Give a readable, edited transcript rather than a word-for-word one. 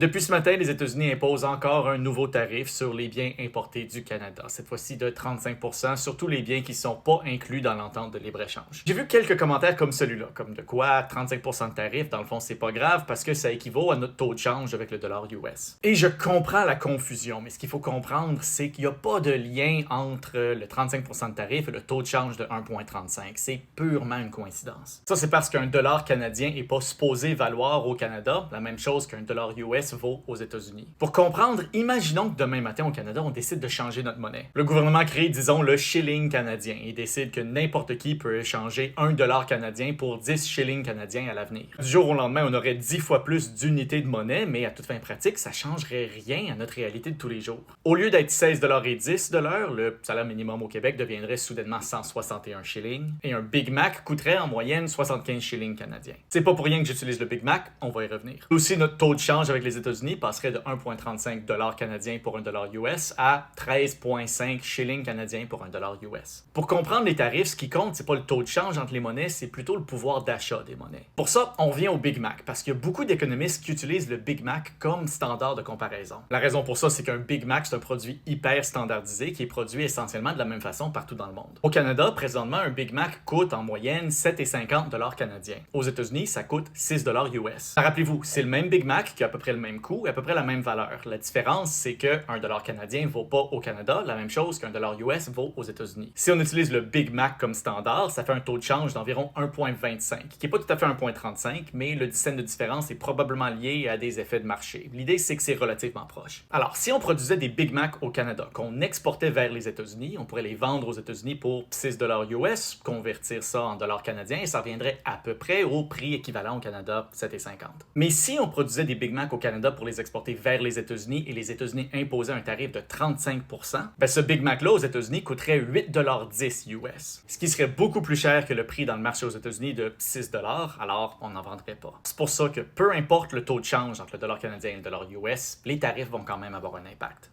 Depuis ce matin, les États-Unis imposent encore un nouveau tarif sur les biens importés du Canada, cette fois-ci de 35%, sur tous les biens qui ne sont pas inclus dans l'entente de libre-échange. J'ai vu quelques commentaires comme celui-là, comme de quoi 35% de tarif, dans le fond, c'est pas grave parce que ça équivaut à notre taux de change avec le dollar US. Et je comprends la confusion, mais ce qu'il faut comprendre, c'est qu'il n'y a pas de lien entre le 35% de tarif et le taux de change de 1,35. C'est purement une coïncidence. Ça, c'est parce qu'un dollar canadien n'est pas supposé valoir au Canada la même chose qu'un dollar US vaut aux États-Unis. Pour comprendre, imaginons que demain matin au Canada, on décide de changer notre monnaie. Le gouvernement crée, disons, le shilling canadien et décide que n'importe qui peut échanger 1 dollar canadien pour 10 shillings canadiens à l'avenir. Du jour au lendemain, on aurait 10 fois plus d'unités de monnaie, mais à toute fin pratique, ça changerait rien à notre réalité de tous les jours. Au lieu d'être 16 et 10 de l'heure, le salaire minimum au Québec deviendrait soudainement 161 shillings et un Big Mac coûterait en moyenne 75 shillings canadiens. C'est pas pour rien que j'utilise le Big Mac, on va y revenir. Aussi, notre taux de change avec les États-Unis passerait de 1,35 $ canadien pour un dollar US à 13,5 shillings canadiens pour un dollar US. Pour comprendre les tarifs, ce qui compte, c'est pas le taux de change entre les monnaies, c'est plutôt le pouvoir d'achat des monnaies. Pour ça, on vient au Big Mac, parce qu'il y a beaucoup d'économistes qui utilisent le Big Mac comme standard de comparaison. La raison pour ça, c'est qu'un Big Mac, c'est un produit hyper standardisé qui est produit essentiellement de la même façon partout dans le monde. Au Canada, présentement, un Big Mac coûte en moyenne 7,50 $ canadiens. Aux États-Unis, ça coûte 6 $ US. Rappelez-vous, c'est le même Big Mac qui a à peu près le même coût et à peu près la même valeur. La différence, c'est que un dollar canadien vaut pas au Canada la même chose qu'un dollar US vaut aux États-Unis. Si on utilise le Big Mac comme standard, ça fait un taux de change d'environ 1,25, qui n'est pas tout à fait 1,35, mais le 10 cents de différence est probablement lié à des effets de marché. L'idée, c'est que c'est relativement proche. Alors, si on produisait des Big Mac au Canada, qu'on exportait vers les États-Unis, on pourrait les vendre aux États-Unis pour 6 $ US, convertir ça en dollars canadiens, et ça reviendrait à peu près au prix équivalent au Canada, 7,50. Mais si on produisait des Big Mac au Canada pour les exporter vers les États-Unis et les États-Unis imposaient un tarif de 35%, ben ce Big Mac-là aux États-Unis coûterait 8,10 $ US. Ce qui serait beaucoup plus cher que le prix dans le marché aux États-Unis de 6 $, alors on n'en vendrait pas. C'est pour ça que peu importe le taux de change entre le dollar canadien et le dollar US, les tarifs vont quand même avoir un impact.